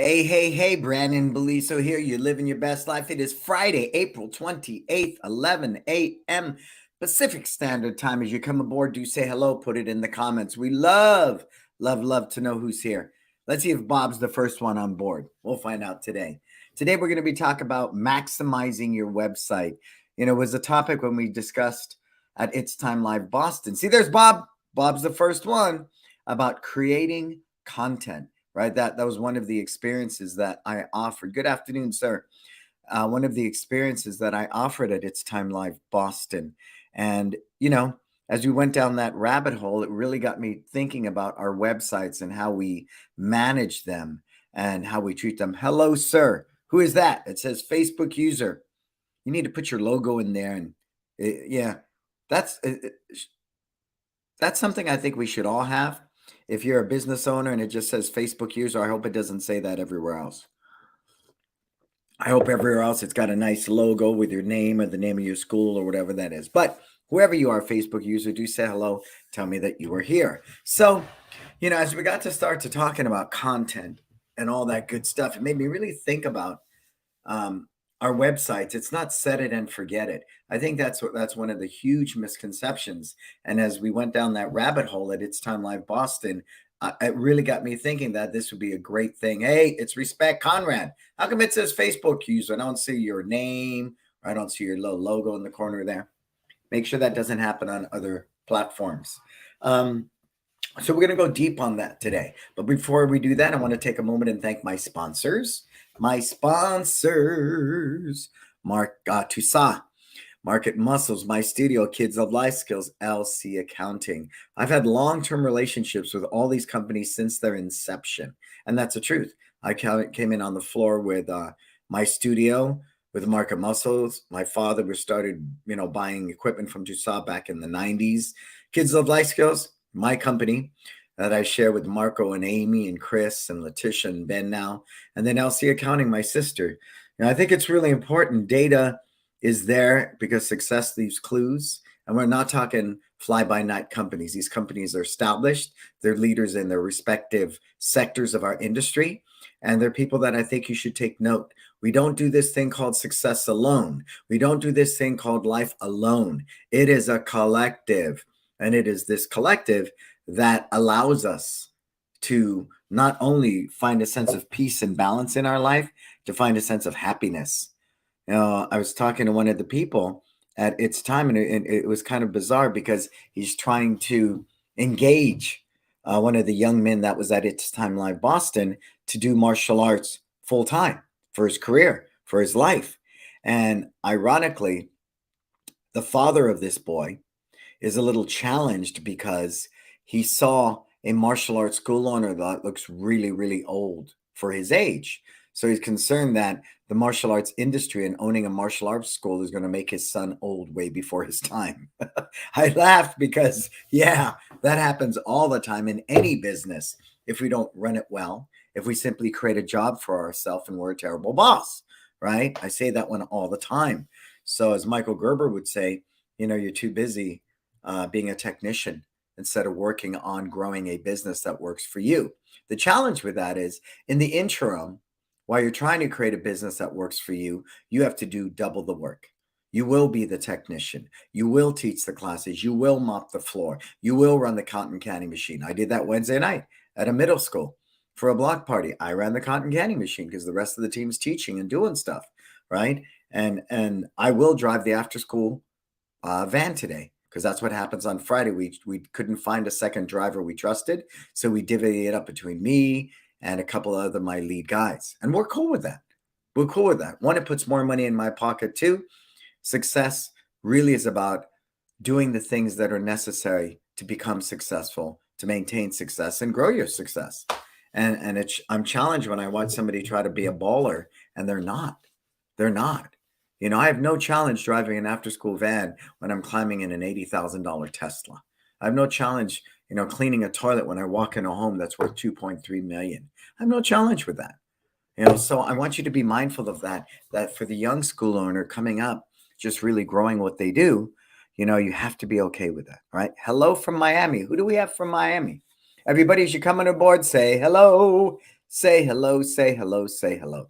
Hey, Brandon Beliso here. You're living your best life. It is Friday, April 28th, 11 a.m. Pacific Standard Time. As you come aboard, do say hello, put it in the comments. We love to know who's here. Let's see if Bob's the first one on board. We'll find out today. Today, we're going to be talking about maximizing your website. It was a topic when we discussed at It's Time Live Boston. See, there's Bob. Bob's the first one about creating content. Right. That was one of the experiences that I offered. Good afternoon, sir. One of the experiences that I offered at It's Time Live Boston. And, as we went down that rabbit hole, it really got me thinking about our websites and how we manage them and how we treat them. Hello, sir. Who is that? It says Facebook user. You need to put your logo in there. And that's something I think we should all have. If you're a business owner and it just says Facebook user, I hope it doesn't say that everywhere else. I hope everywhere else it's got a nice logo with your name or the name of your school or whatever that is. But whoever you are, Facebook user, do say hello. Tell me that you are here. So, as we got to start to talking about content and all that good stuff, it made me really think about our websites. It's not set it and forget it. I think that's one of the huge misconceptions. And as we went down that rabbit hole at It's Time Live Boston, it really got me thinking that this would be a great thing. Hey, it's Respect Conrad. How come it says Facebook user? I don't see your name, or I don't see your little logo in the corner there. Make sure that doesn't happen on other platforms. So we're going to go deep on that today. But before we do that, I want to take a moment and thank my sponsors. Mark Toussaint, Market Muscles, My Studio, Kids of Life Skills, LC Accounting. I've had long-term relationships with all these companies since their inception, and that's the truth. I came in on the floor with My Studio, with Market Muscles. My father was started, buying equipment from Toussaint back in the 90s. Kids of Life Skills, my company that I share with Marco and Amy and Chris and Letitia and Ben now. And then LC Accounting, my sister. I think it's really important. Data is there because success leaves clues. And we're not talking fly-by-night companies. These companies are established. They're leaders in their respective sectors of our industry. And they're people that I think you should take note. We don't do this thing called success alone. We don't do this thing called life alone. It is a collective. And it is this collective that allows us to not only find a sense of peace and balance in our life, to find a sense of happiness. I was talking to one of the people at It's Time, and it was kind of bizarre because he's trying to engage one of the young men that was at It's Time Live Boston to do martial arts full time for his career, for his life. And ironically, the father of this boy is a little challenged because he saw a martial arts school owner that looks really, really old for his age. So he's concerned that the martial arts industry and owning a martial arts school is going to make his son old way before his time. I laughed because, that happens all the time in any business if we don't run it well, if we simply create a job for ourselves and we're a terrible boss, right? I say that one all the time. So as Michael Gerber would say, you're too busy being a technician instead of working on growing a business that works for you. The challenge with that is in the interim, while you're trying to create a business that works for you, you have to do double the work. You will be the technician. You will teach the classes. You will mop the floor. You will run the cotton candy machine. I did that Wednesday night at a middle school for a block party. I ran the cotton candy machine because the rest of the team's teaching and doing stuff, right? And I will drive the after school van today, because that's what happens on Friday. We couldn't find a second driver we trusted, so we divvied it up between me and a couple of my lead guys, and we're cool with that. We're cool with that. One, it puts more money in my pocket. Two, success really is about doing the things that are necessary to become successful, to maintain success and grow your success. And I'm challenged when I watch somebody try to be a baller and they're not. They're not. I have no challenge driving an after-school van when I'm climbing in an $80,000 Tesla. I have no challenge, cleaning a toilet when I walk in a home that's worth $2.3 million. I have no challenge with that. So I want you to be mindful of that for the young school owner coming up, just really growing what they do, you have to be okay with that, right? Hello from Miami. Who do we have from Miami? Everybody, as you're coming aboard, say hello. Say hello, say hello, say hello.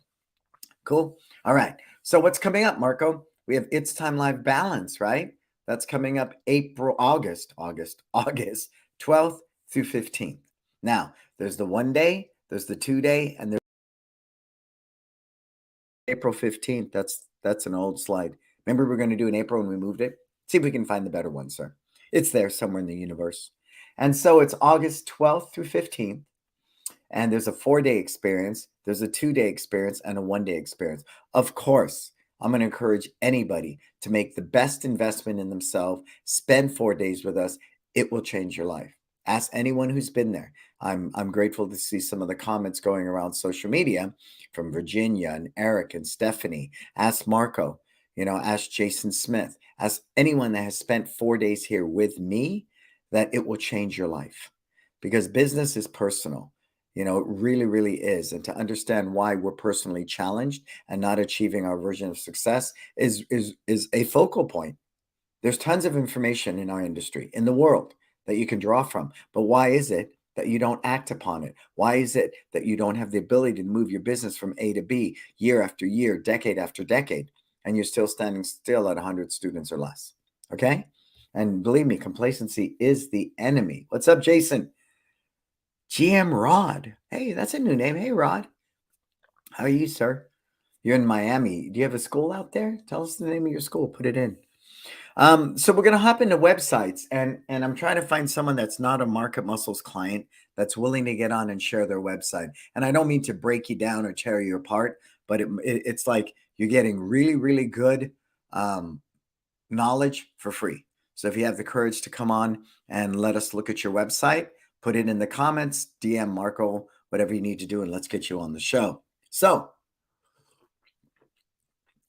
Cool. All right. So what's coming up, Marco? We have It's Time Live Balance, right? That's coming up August 12th through 15th. Now, there's the 1 day, there's the 2 day, and there's April 15th. That's an old slide. Remember we were going to do in April and we moved it? See if we can find the better one, sir. It's there somewhere in the universe. And so it's August 12th through 15th. And there's a 4 day experience, there's a 2 day experience, and a 1 day experience. Of course, I'm going to encourage anybody to make the best investment in themselves, spend 4 days with us. It will change your life. Ask anyone who's been there. I'm grateful to see some of the comments going around social media from Virginia and Eric and Stephanie. Ask Marco, ask Jason Smith, ask anyone that has spent 4 days here with me, that it will change your life, because business is personal. It really, really is. And to understand why we're personally challenged and not achieving our version of success is a focal point. There's tons of information in our industry, in the world, that you can draw from. But why is it that you don't act upon it? Why is it that you don't have the ability to move your business from A to B year after year, decade after decade, and you're still standing still at 100 students or less? Okay? And believe me, complacency is the enemy. What's up, Jason? GM Rod. Hey, that's a new name. Hey, Rod. How are you, sir? You're in Miami. Do you have a school out there? Tell us the name of your school. Put it in. So we're going to hop into websites, and I'm trying to find someone that's not a Market Muscles client that's willing to get on and share their website. And I don't mean to break you down or tear you apart, but it's like you're getting really, really good knowledge for free. So if you have the courage to come on and let us look at your website, put it in the comments, DM Marco, whatever you need to do, and let's get you on the show. So,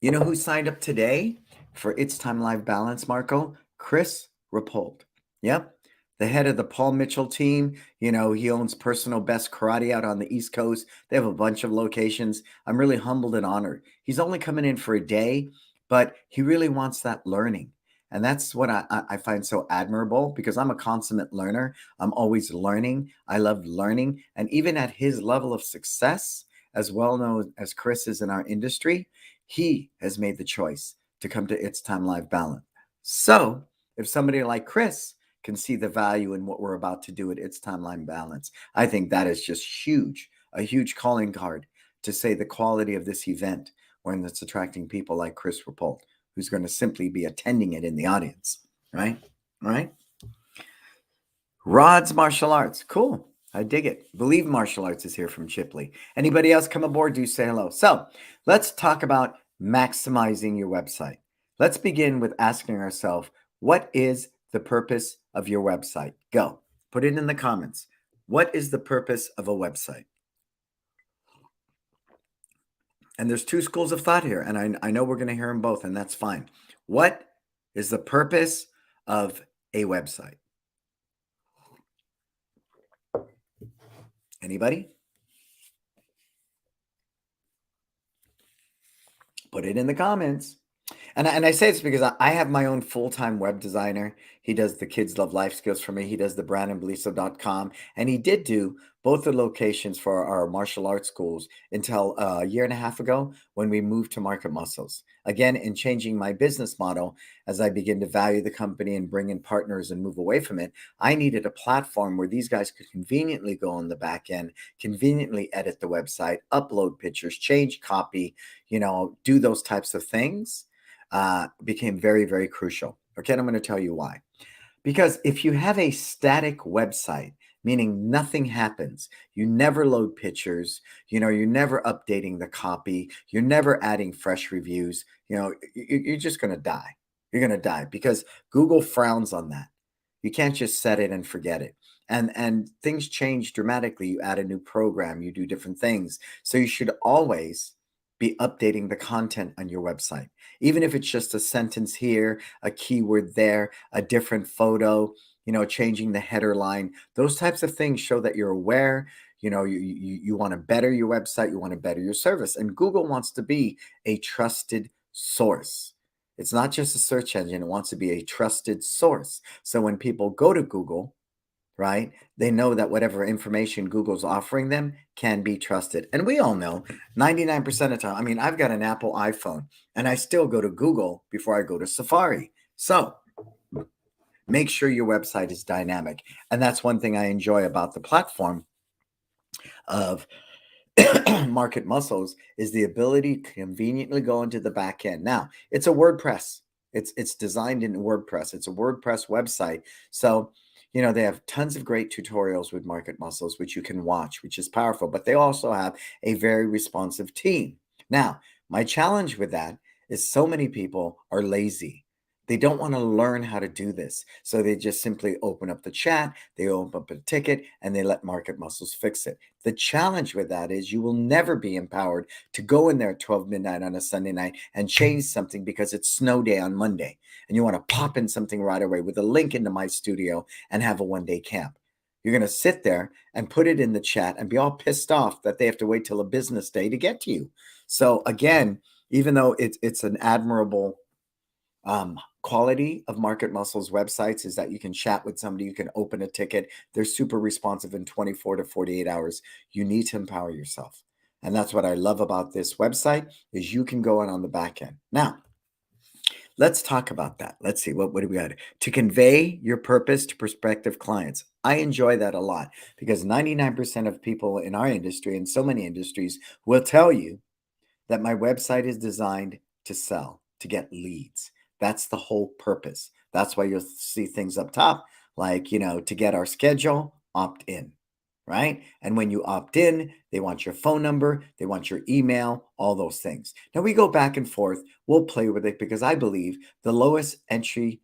you know who signed up today for It's Time Live Balance, Marco? Chris Rapold. Yep. The head of the Paul Mitchell team. He owns Personal Best Karate out on the East Coast. They have a bunch of locations. I'm really humbled and honored. He's only coming in for a day, but he really wants that learning. And that's what I find so admirable, because I'm a consummate learner. I'm always learning. I love learning. And even at his level of success, as well known as Chris is in our industry, he has made the choice to come to It's Time Live Balance. So if somebody like Chris can see the value in what we're about to do at It's Time Live Balance, I think that is just huge, a huge calling card to say the quality of this event, when it's attracting people like Chris Rapold, who's going to simply be attending it in the audience, right? All right. Rod's Martial Arts. Cool. I dig it. Believe Martial Arts is here from Chipley. Anybody else come aboard? Do say hello. So let's talk about maximizing your website. Let's begin with asking ourselves, what is the purpose of your website? Go. Put it in the comments. What is the purpose of a website? And there's two schools of thought here, and I know we're going to hear them both, and that's fine. What is the purpose of a website? Anybody? Put it in the comments. And I say this because I have my own full-time web designer. He does the Kids Love Life Skills for me. He does the brandonbeliso.com. And he did do both the locations for our martial arts schools until a year and a half ago, when we moved to Market Muscles. Again, in changing my business model, as I begin to value the company and bring in partners and move away from it, I needed a platform where these guys could conveniently go on the back end, conveniently edit the website, upload pictures, change copy, do those types of things. Became very, very crucial. Okay, and I'm going to tell you why. Because if you have a static website, meaning nothing happens, you never load pictures, you're never updating the copy, you're never adding fresh reviews, you're just going to die. You're going to die, because Google frowns on that. You can't just set it and forget it. And things change dramatically. You add a new program, you do different things. So you should always be updating the content on your website, even if it's just a sentence here, a keyword there, a different photo, changing the header line. Those types of things show that you're aware. You want to better your website, you want to better your service. And Google wants to be a trusted source. It's not just a search engine, it wants to be a trusted source. So when people go to Google, right? They know that whatever information Google's offering them can be trusted. And we all know 99% of the time, I mean, I've got an Apple iPhone and I still go to Google before I go to Safari. So make sure your website is dynamic. And that's one thing I enjoy about the platform of Market Muscles is the ability to conveniently go into the back end. Now, it's a WordPress. It's designed in WordPress. It's a WordPress website. So, they have tons of great tutorials with Market Muscles, which you can watch, which is powerful. But they also have a very responsive team. Now, my challenge with that is so many people are lazy. They don't want to learn how to do this. So they just simply open up the chat, they open up a ticket, and they let Market Muscles fix it. The challenge with that is you will never be empowered to go in there at 12 midnight on a Sunday night and change something because it's snow day on Monday. And you want to pop in something right away with a link into my studio and have a one-day camp. You're going to sit there and put it in the chat and be all pissed off that they have to wait till a business day to get to you. So again, even though it's an admirable quality of Market Muscles websites is that you can chat with somebody, you can open a ticket. They're super responsive in 24 to 48 hours. You need to empower yourself. And that's what I love about this website is you can go in on the back end. Now, let's talk about that. Let's see, what do we got? To convey your purpose to prospective clients. I enjoy that a lot because 99% of people in our industry and so many industries will tell you that my website is designed to sell, to get leads. That's the whole purpose. That's why you'll see things up top like, to get our schedule, opt in, right? And when you opt in, they want your phone number, they want your email, all those things. Now we go back and forth. We'll play with it because I believe the lowest entry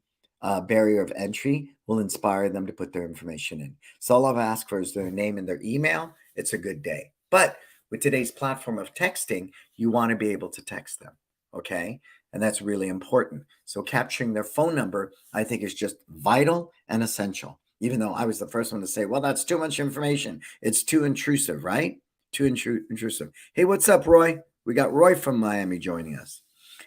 barrier of entry will inspire them to put their information in. So all I've asked for is their name and their email. It's a good day. But with today's platform of texting, you want to be able to text them, okay? And that's really important. So capturing their phone number, I think, is just vital and essential. Even though I was the first one to say, well, that's too much information. It's too intrusive, right? Too intrusive. Hey, what's up, Roy? We got Roy from Miami joining us.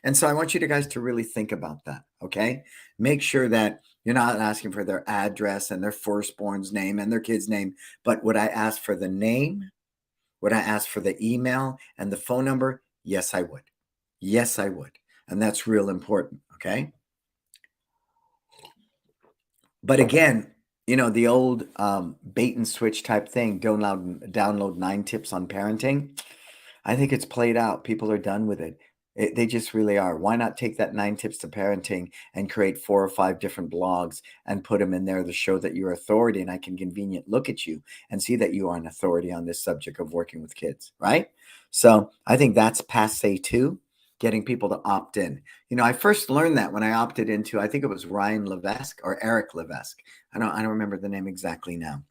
And so I want you guys to really think about that, okay? Make sure that you're not asking for their address and their firstborn's name and their kid's name, but would I ask for the name? Would I ask for the email and the phone number? Yes, I would. Yes, I would. And that's real important, okay? But again, the old bait and switch type thing, download 9 tips on parenting. I think it's played out. People are done with it. They just really are. Why not take that 9 tips to parenting and create 4 or 5 different blogs and put them in there to show that you're authority and I can convenient look at you and see that you are an authority on this subject of working with kids, right? So I think that's passe too, getting people to opt in. I first learned that when I opted into, I think it was Ryan Levesque or Eric Levesque. I don't remember the name exactly now.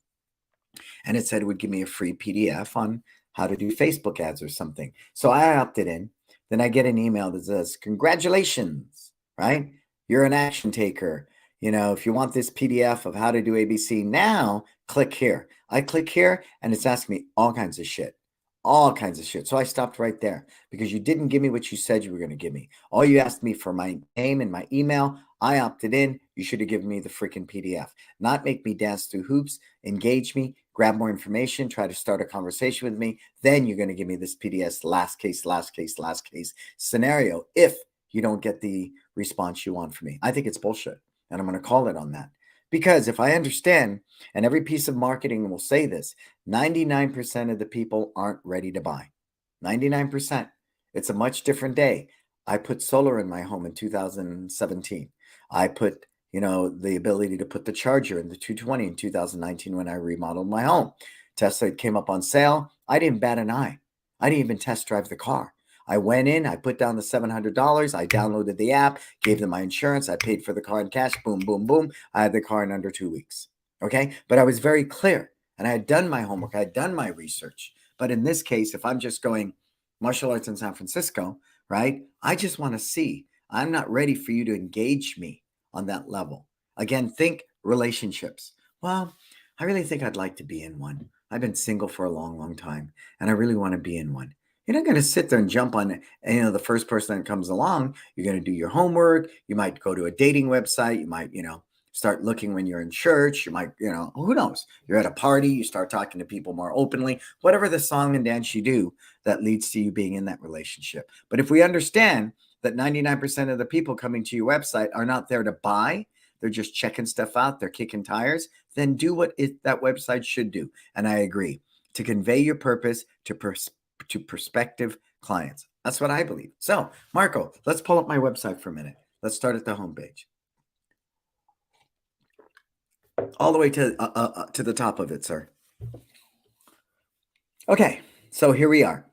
And it said it would give me a free PDF on how to do Facebook ads or something. So I opted in. Then I get an email that says, congratulations, right? You're an action taker. If you want this PDF of how to do ABC now, click here. I click here and it's asking me all kinds of shit. So I stopped right there because you didn't give me what you said you were going to give me. All you asked me for my name and my email. I opted in. You should have given me the freaking PDF, not make me dance through hoops, engage me, grab more information, try to start a conversation with me. Then you're going to give me this PDS last case scenario if you don't get the response you want from me. I think it's bullshit. And I'm going to call it on that. Because if I understand, and every piece of marketing will say this, 99% of the people aren't ready to buy. 99%. It's a much different day. I put solar in my home in 2017. I put, the ability to put the charger in the 220 in 2019 when I remodeled my home. Tesla came up on sale. I didn't bat an eye. I didn't even test drive the car. I went in, I put down the $700. I downloaded the app, gave them my insurance. I paid for the car in cash. Boom, boom, boom. I had the car in under 2 weeks. Okay. But I was very clear and I had done my homework. I had done my research. But in this case, if I'm just going martial arts in San Francisco, right? I just want to see. I'm not ready for you to engage me on that level. Again, think relationships. Well, I really think I'd like to be in one. I've been single for a long, long time and I really want to be in one. You're not going to sit there and jump on, the first person that comes along. You're going to do your homework. You might go to a dating website. You might, Start looking when you're in church. You might, who knows? You're at a party, you start talking to people more openly, whatever the song and dance you do that leads to you being in that relationship. But if we understand that 99% of the people coming to your website are not there to buy, they're just checking stuff out, they're kicking tires, then do what that website should do. And I agree, to convey your purpose to prospective clients. That's what I believe. So, Marco, let's pull up my website for a minute. Let's start at the homepage. All the way to the top of it, sir. Okay, so here we are.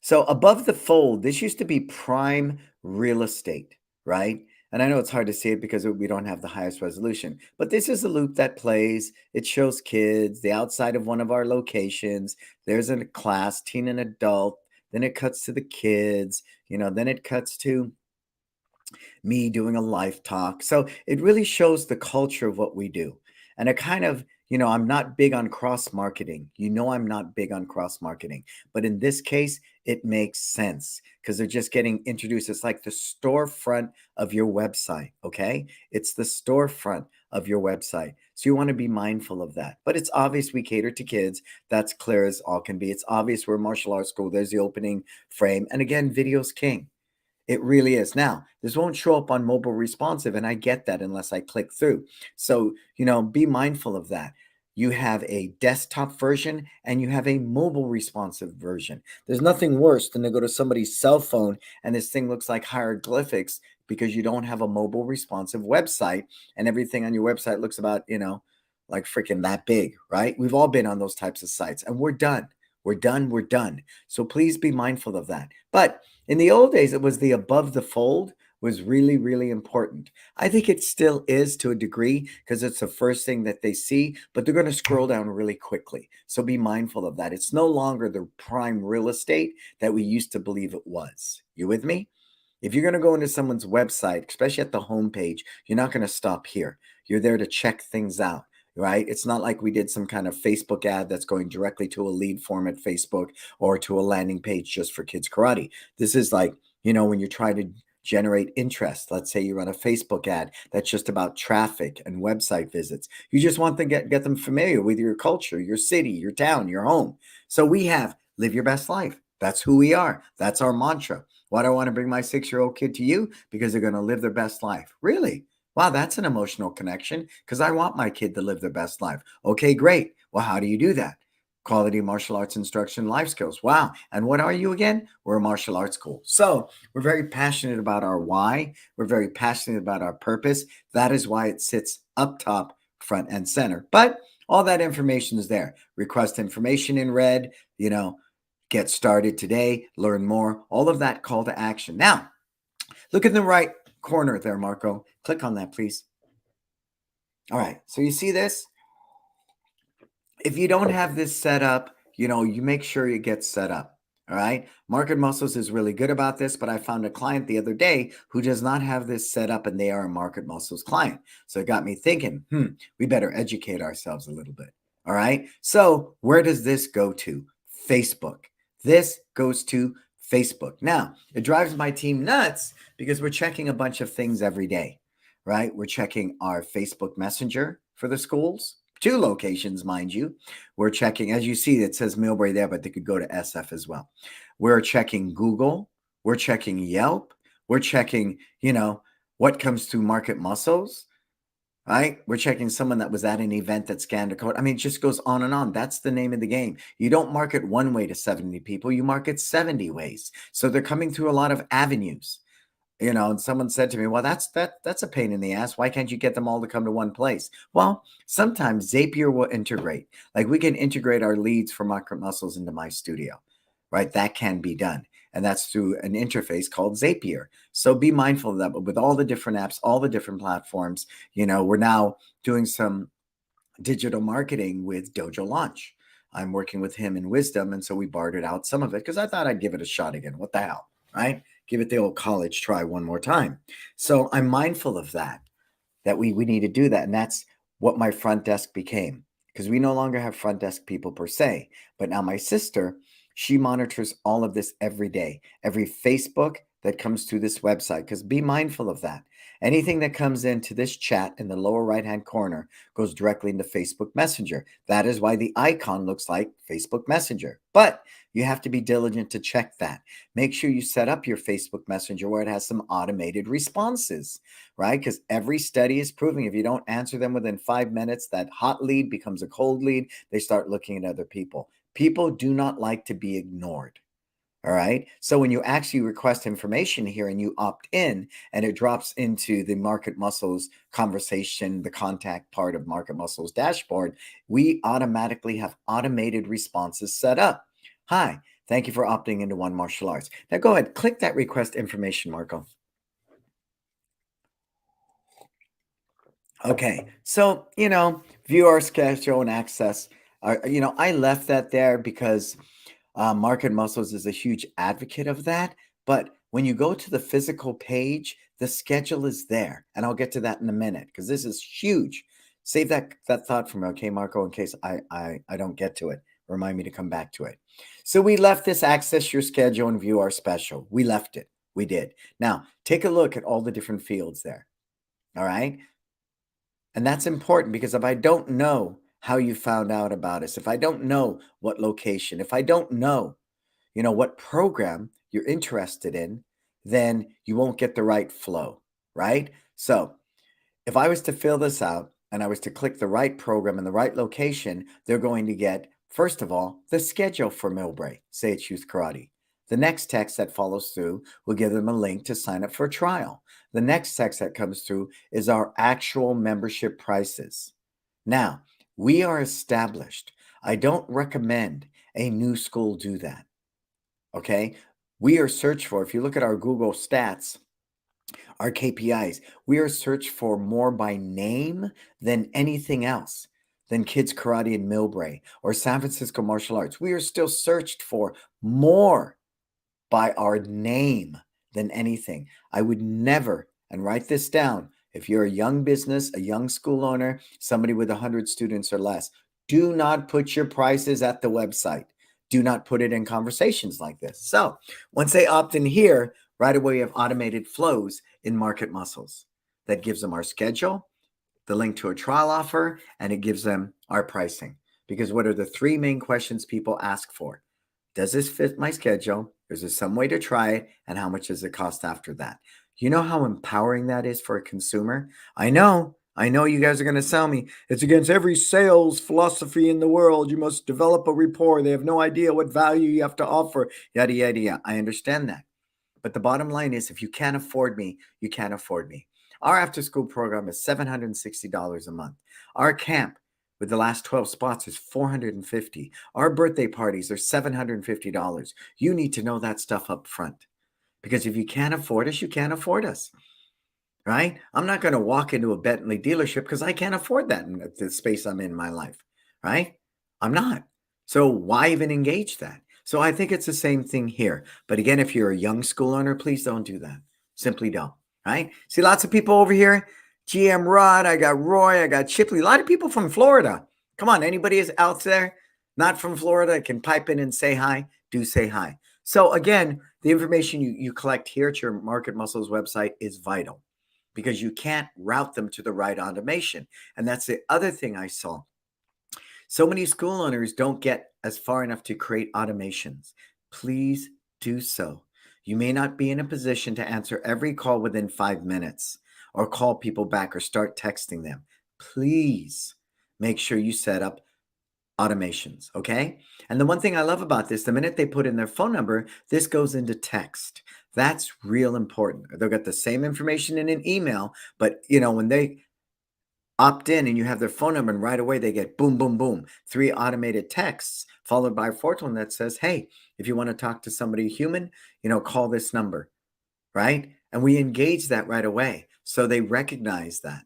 So above the fold, this used to be prime real estate, right? And I know it's hard to see it because we don't have the highest resolution, but this is a loop that plays. It shows kids, the outside of one of our locations. There's a class, teen and adult. Then it cuts to the kids, then it cuts to me doing a live talk. So it really shows the culture of what we do. And it kind of, I'm not big on cross marketing. I'm not big on cross marketing. But in this case, it makes sense because they're just getting introduced. It's like the storefront of your website. Okay. It's the storefront of your website. So you want to be mindful of that. But it's obvious we cater to kids. That's clear as all can be. It's obvious we're a martial arts school. There's the opening frame. And again, video's king. It really is. Now, this won't show up on mobile responsive, and I get that unless I click through. So, be mindful of that. You have a desktop version and you have a mobile responsive version. There's nothing worse than to go to somebody's cell phone and this thing looks like hieroglyphics because you don't have a mobile responsive website and everything on your website looks about, like freaking that big, right? We've all been on those types of sites and we're done. We're done. We're done. So please be mindful of that. But in the old days, it was the above the fold was really, really important. I think it still is to a degree because it's the first thing that they see, but they're going to scroll down really quickly. So be mindful of that. It's no longer the prime real estate that we used to believe it was. You with me? If you're going to go into someone's website, especially at the homepage, you're not going to stop here. You're there to check things out. Right? It's not like we did some kind of Facebook ad that's going directly to a lead form at Facebook or to a landing page just for kids karate. This is like, when you're trying to generate interest, let's say you run a Facebook ad that's just about traffic and website visits. You just want to get them familiar with your culture, your city, your town, your home. So we have live your best life. That's who we are. That's our mantra. Why do I want to bring my 6-year-old kid to you? Because they're going to live their best life. Really? Wow, that's an emotional connection because I want my kid to live their best life. Okay, great. Well, how do you do that? Quality martial arts instruction, life skills. Wow. And what are you again? We're a martial arts school. So we're very passionate about our why. We're very passionate about our purpose. That is why it sits up top, front, and center. But all that information is there. Request information in red, get started today, learn more, all of that call to action. Now, look in the right corner there, Marco. Click on that, please. All right. So you see this? If you don't have this set up, you make sure it gets set up. All right. Market Muscles is really good about this, but I found a client the other day who does not have this set up and they are a Market Muscles client. So it got me thinking, we better educate ourselves a little bit. All right. So where does this go to? Facebook. This goes to Facebook. Now, it drives my team nuts because we're checking a bunch of things every day, right? We're checking our Facebook Messenger for the schools, 2 locations, mind you. We're checking, as you see, it says Millbrae there, but they could go to SF as well. We're checking Google. We're checking Yelp. We're checking, what comes through Market Muscles. Right? We're checking someone that was at an event that scanned a code. I mean, it just goes on and on. That's the name of the game. You don't market one way to 70 people, you market 70 ways. So they're coming through a lot of avenues. And someone said to me, well, that's a pain in the ass. Why can't you get them all to come to one place? Well, sometimes Zapier will integrate. Like we can integrate our leads for Market Muscles into my studio, right? That can be done. And that's through an interface called Zapier. So be mindful of that. But with all the different apps, all the different platforms, we're now doing some digital marketing with Dojo Launch. I'm working with him in Wisdom. And so we bartered out some of it because I thought I'd give it a shot again. What the hell, right? Give it the old college try one more time. So I'm mindful of that we need to do that. And that's what my front desk became because we no longer have front desk people per se. But now my sister, she monitors all of this every day, every Facebook, that comes through this website, because be mindful of that. Anything that comes into this chat in the lower right-hand corner goes directly into Facebook Messenger. That is why the icon looks like Facebook Messenger. But you have to be diligent to check that. Make sure you set up your Facebook Messenger where it has some automated responses, right? Because every study is proving if you don't answer them within 5 minutes, that hot lead becomes a cold lead. They start looking at other people. People do not like to be ignored. All right. So when you actually request information here and you opt in and it drops into the Market Muscles conversation, the contact part of Market Muscles dashboard, we automatically have automated responses set up. Hi, thank you for opting into One Martial Arts. Now go ahead, click that request information, Marco. Okay. So, view our schedule and access. I left that there because Market Muscles is a huge advocate of that. But when you go to the physical page, the schedule is there. And I'll get to that in a minute because this is huge. Save that thought for me, okay, Marco, in case I don't get to it. Remind me to come back to it. So we left this access your schedule and view our special. We left it. We did. Now, take a look at all the different fields there. All right. And that's important because if I don't know how you found out about us, if I don't know what location, if I don't know, what program you're interested in, then you won't get the right flow, right? So if I was to fill this out and I was to click the right program and the right location, they're going to get, first of all, the schedule for Millbrae, say it's Youth Karate. The next text that follows through will give them a link to sign up for a trial. The next text that comes through is our actual membership prices. Now, we are established. I don't recommend a new school do that. Okay? We are searched for, if you look at our Google stats, our KPIs, we are searched for more by name than anything else, than Kids Karate in Millbrae or San Francisco Martial Arts. We are still searched for more by our name than anything. I would never, and write this down, if you're a young business, a young school owner, somebody with 100 students or less, do not put your prices at the website. Do not put it in conversations like this. So once they opt in here, right away we have automated flows in Market Muscles that gives them our schedule, the link to a trial offer, and it gives them our pricing. Because what are the three main questions people ask for? Does this fit my schedule? Is there some way to try it? And how much does it cost after that? You know how empowering that is for a consumer? I know you guys are going to sell me. It's against every sales philosophy in the world. You must develop a rapport. They have no idea what value you have to offer. Yada, yada, yada. I understand that. But the bottom line is if you can't afford me, you can't afford me. Our after school program is $760 a month. Our camp with the last 12 spots is $450. Our birthday parties are $750. You need to know that stuff up front. Because if you can't afford us, you can't afford us. Right? I'm not going to walk into a Bentley dealership because I can't afford that in the space I'm in my life. Right? I'm not. So why even engage that? So I think it's the same thing here. But again, if you're a young school owner, please don't do that. Simply don't. Right? See lots of people over here. GM Rod, I got Roy, I got Chipley. A lot of people from Florida. Come on, anybody is out there not from Florida can pipe in and say hi. Do say hi. So again, the information you collect here at your Market Muscles website is vital because you can't route them to the right automation. And that's the other thing I saw. So many school owners don't get as far enough to create automations. Please do so. You may not be in a position to answer every call within 5 minutes or call people back or start texting them. Please make sure you set up automations, okay? And the one thing I love about this, the minute they put in their phone number, this goes into text. That's real important. They'll get the same information in an email, but when they opt in and you have their phone number and right away they get boom, boom, boom, 3 automated texts followed by a fourth one that says, hey, if you want to talk to somebody human, call this number, right? And we engage that right away. So they recognize that,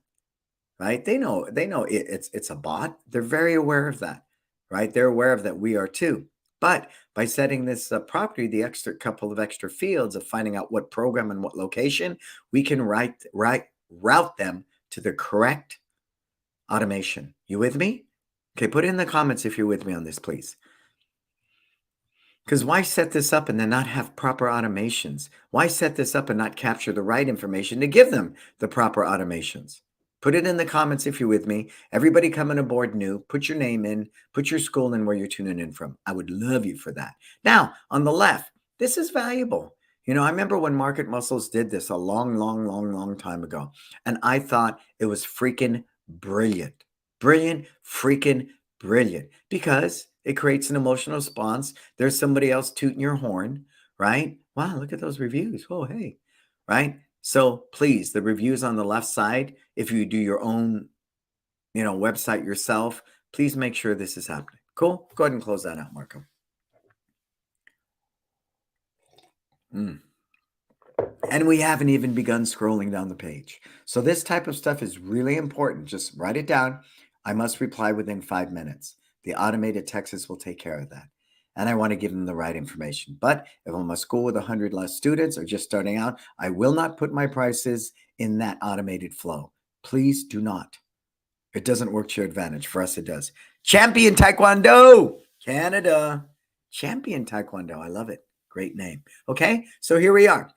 right? They know it's a bot. They're very aware of that, right? They're aware of that. We are too. But by setting this property, the extra couple of extra fields of finding out what program and what location, we can route them to the correct automation. You with me? Okay, put it in the comments if you're with me on this, please. Because why set this up and then not have proper automations? Why set this up and not capture the right information to give them the proper automations? Put it in the comments if you're with me. Everybody coming aboard new, put your name in, put your school in where you're tuning in from. I would love you for that. Now, on the left, this is valuable. I remember when Market Muscles did this a long, long, long, long time ago, and I thought it was freaking brilliant. Brilliant, freaking brilliant, because it creates an emotional response. There's somebody else tooting your horn, right? Wow, look at those reviews. Oh, hey, right? So please, the reviews on the left side, if you do your own, website yourself, please make sure this is happening. Cool. Go ahead and close that out, Marco. And we haven't even begun scrolling down the page. So this type of stuff is really important. Just write it down. I must reply within 5 minutes. The automated texts will take care of that. And I want to give them the right information. But if I'm a school with 100 less students or just starting out, I will not put my prices in that automated flow. Please do not. It doesn't work to your advantage. For us, it does. Champion Taekwondo, Canada. Champion Taekwondo. I love it. Great name. Okay, so here we are.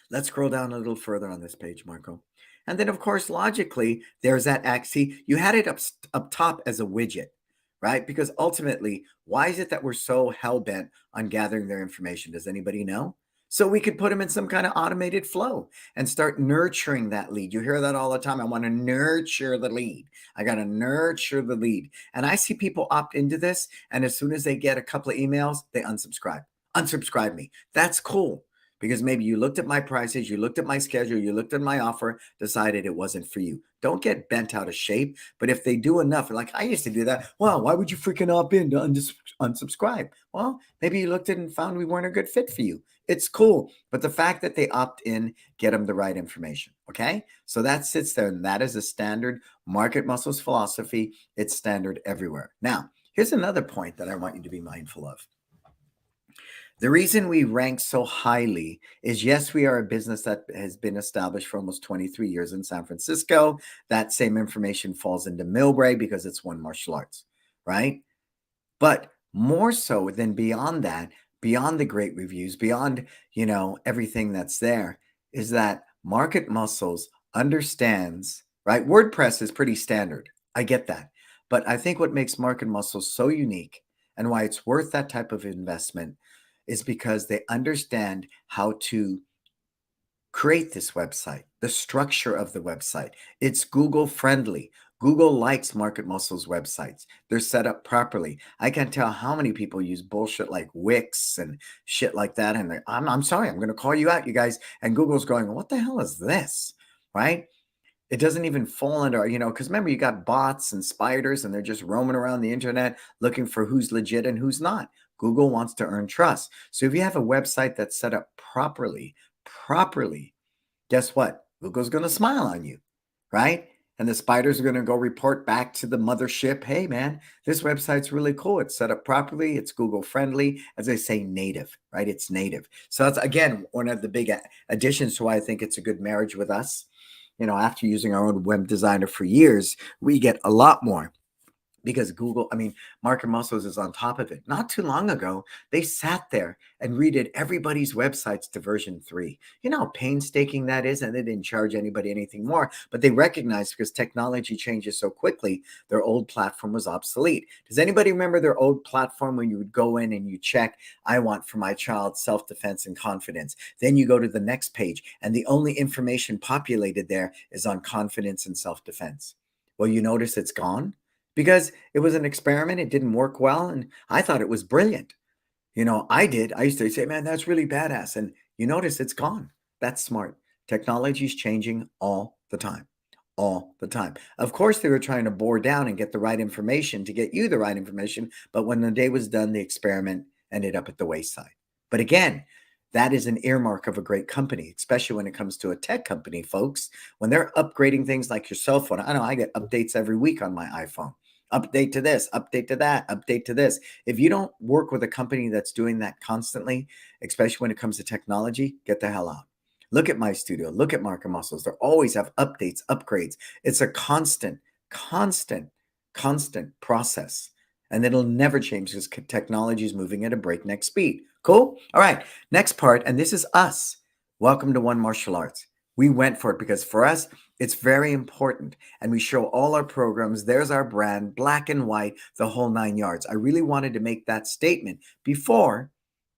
Let's scroll down a little further on this page, Marco. And then, of course, logically, there's that axis. You had it up top as a widget, right? Because ultimately, why is it that we're so hell-bent on gathering their information? Does anybody know? So we could put them in some kind of automated flow and start nurturing that lead. You hear that all the time. I want to nurture the lead. I got to nurture the lead. And I see people opt into this, and as soon as they get a couple of emails, they unsubscribe. Unsubscribe me. That's cool. Because maybe you looked at my prices, you looked at my schedule, you looked at my offer, decided it wasn't for you. Don't get bent out of shape. But if they do enough, like I used to do that, well, why would you freaking opt in to unsubscribe? Well, maybe you looked at it and found we weren't a good fit for you. It's cool. But the fact that they opt in, get them the right information. Okay. So that sits there, and that is a standard Market Muscles philosophy. It's standard everywhere. Now, here's another point that I want you to be mindful of. The reason we rank so highly is, yes, we are a business that has been established for almost 23 years in San Francisco. That same information falls into Millbrae because it's One Martial Arts, right? But more so than beyond that, beyond the great reviews, beyond, everything that's there, is that Market Muscles understands, right? WordPress is pretty standard. I get that. But I think what makes Market Muscles so unique and why it's worth that type of investment is because they understand how to create this website, the structure of the website. It's Google friendly. Google likes Market Muscles websites. They're set up properly. I can't tell how many people use bullshit like Wix and shit like that. And I'm sorry, I'm going to call you out, you guys. And Google's going, what the hell is this? Right? It doesn't even fall under, because remember, you got bots and spiders, and they're just roaming around the internet looking for who's legit and who's not. Google wants to earn trust. So if you have a website that's set up properly, guess what? Google's going to smile on you, right? And the spiders are going to go report back to the mothership. Hey, man, this website's really cool. It's set up properly. It's Google friendly. As I say, native, right? It's native. So that's, again, one of the big additions to why I think it's a good marriage with us. After using our own web designer for years, we get a lot more. Because Market Muscles is on top of it. Not too long ago, they sat there and redid everybody's websites to version 3. You know how painstaking that is, and they didn't charge anybody anything more, but they recognized, because technology changes so quickly, their old platform was obsolete. Does anybody remember their old platform when you would go in and you check, I want for my child self-defense and confidence? Then you go to the next page, and the only information populated there is on confidence and self-defense. Well, you notice it's gone? Because it was an experiment. It didn't work well. And I thought it was brilliant. I did. I used to say, man, that's really badass. And you notice it's gone. That's smart. Technology is changing all the time. All the time. Of course, they were trying to bore down and get the right information to get you the right information. But when the day was done, the experiment ended up at the wayside. But again, that is an earmark of a great company, especially when it comes to a tech company, folks. When they're upgrading things like your cell phone, I know I get updates every week on my iPhone. Update to this, update to that, update to this. If you don't work with a company that's doing that constantly, especially when it comes to technology, get the hell out. Look at my studio. Look at Market Muscles. They always have updates, upgrades. It's a constant process. And it'll never change because technology is moving at a breakneck speed. Cool? All right. Next part, and this is us. Welcome to One Martial Arts. We went for it because for us, it's very important. And we show all our programs. There's our brand, black and white, the whole 9 yards. I really wanted to make that statement before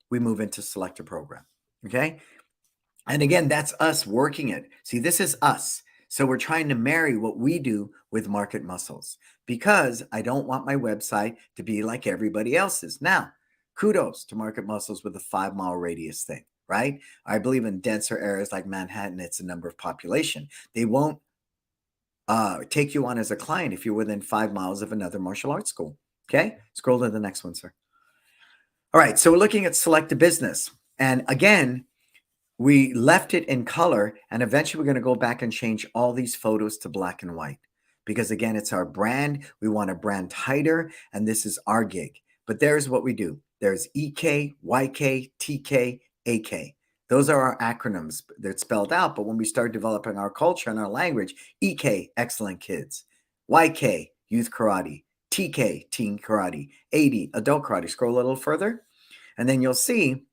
we move into select a program. Okay. And again, that's us working it. See, this is us. So we're trying to marry what we do with Market Muscles because I don't want my website to be like everybody else's. Now, kudos to Market Muscles with the 5 mile radius thing, right? I believe in denser areas like Manhattan, it's a number of population. They won't take you on as a client if you're within 5 miles of another martial arts school. Okay, scroll to the next one, sir. All right, so we're looking at select a business. And again, we left it in color, and eventually we're going to go back and change all these photos to black and white because, again, it's our brand. We want to brand tighter, and this is our gig. But there's what we do. There's EK, YK, TK, AK. Those are our acronyms. They're spelled out, but when we start developing our culture and our language, EK, excellent kids. YK, youth karate. TK, teen karate. 80, adult karate. Scroll a little further, and then you'll see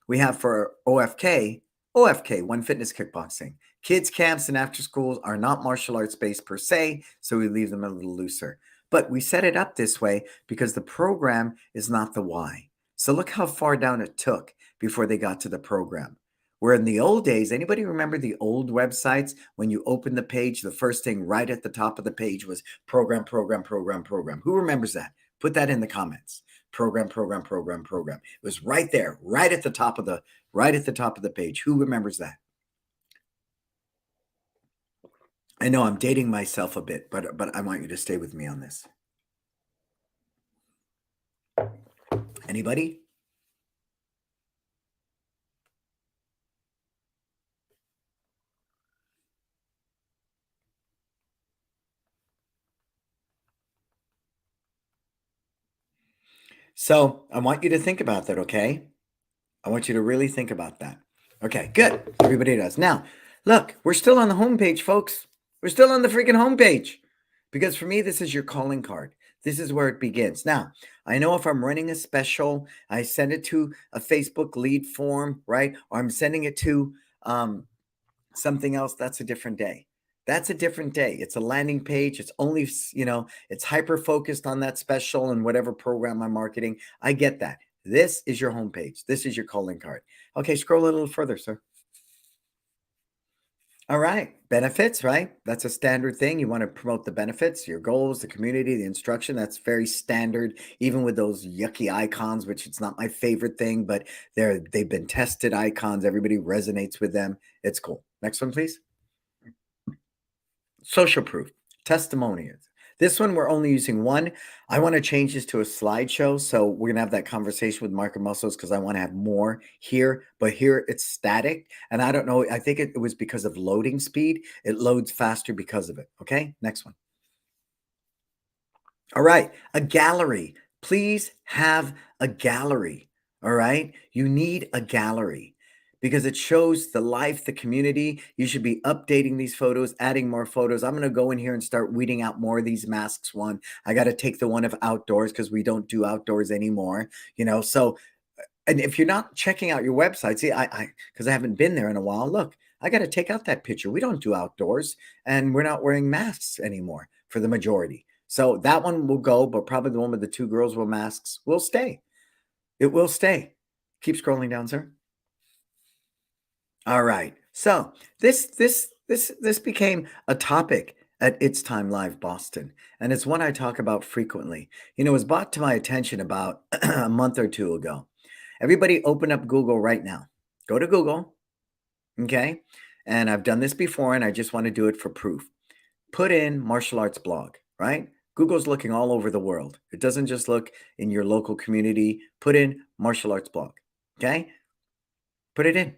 we have for OFK, One Fitness Kickboxing. Kids camps and after schools are not martial arts based per se, so we leave them a little looser. But we set it up this way because the program is not the why. So look how far down it took before they got to the program. Where in the old days, anybody remember the old websites when you opened the page, the first thing right at the top of the page was program, program, program, program. Who remembers that? Put that in the comments. Program, program, program, program. It was right there, right at the top of the page. Who remembers that? I know I'm dating myself a bit, but I want you to stay with me on this. Anybody? So I want you to think about that, okay? I want you to really think about that. Okay, good. Everybody does. Now, look, we're still on the homepage, folks. We're still on the freaking homepage. Because for me, this is your calling card. This is where it begins. Now, I know if I'm running a special, I send it to a Facebook lead form, right? Or I'm sending it to something else, that's a different day. That's a different day. It's a landing page. It's only, it's hyper focused on that special and whatever program I'm marketing. I get that. This is your homepage. This is your calling card. Okay, scroll a little further, sir. All right. Benefits, right? That's a standard thing. You want to promote the benefits, your goals, the community, the instruction. That's very standard, even with those yucky icons, which it's not my favorite thing, but they've been tested icons. Everybody resonates with them. It's cool. Next one, please. Social proof, testimonials. This one, we're only using one. I want to change this to a slideshow. So we're going to have that conversation with Market Muscles because I want to have more here. But here it's static. And I don't know. I think it was because of loading speed. It loads faster because of it. Okay. Next one. All right. A gallery. Please have a gallery. All right. You need a gallery because it shows the life, the community. You should be updating these photos, adding more photos. I'm going to go in here and start weeding out more of these masks. One, I got to take the one of outdoors because we don't do outdoors anymore, So, and if you're not checking out your website, see, because I haven't been there in a while, look, I got to take out that picture. We don't do outdoors and we're not wearing masks anymore for the majority. So that one will go, but probably the one with the two girls with masks will stay. It will stay. Keep scrolling down, sir. All right. So this became a topic at It's Time Live Boston, and it's one I talk about frequently. It was brought to my attention about a month or two ago. Everybody open up Google right now. Go to Google, okay? And I've done this before, and I just want to do it for proof. Put in martial arts blog, right? Google's looking all over the world. It doesn't just look in your local community. Put in martial arts blog, okay? Put it in.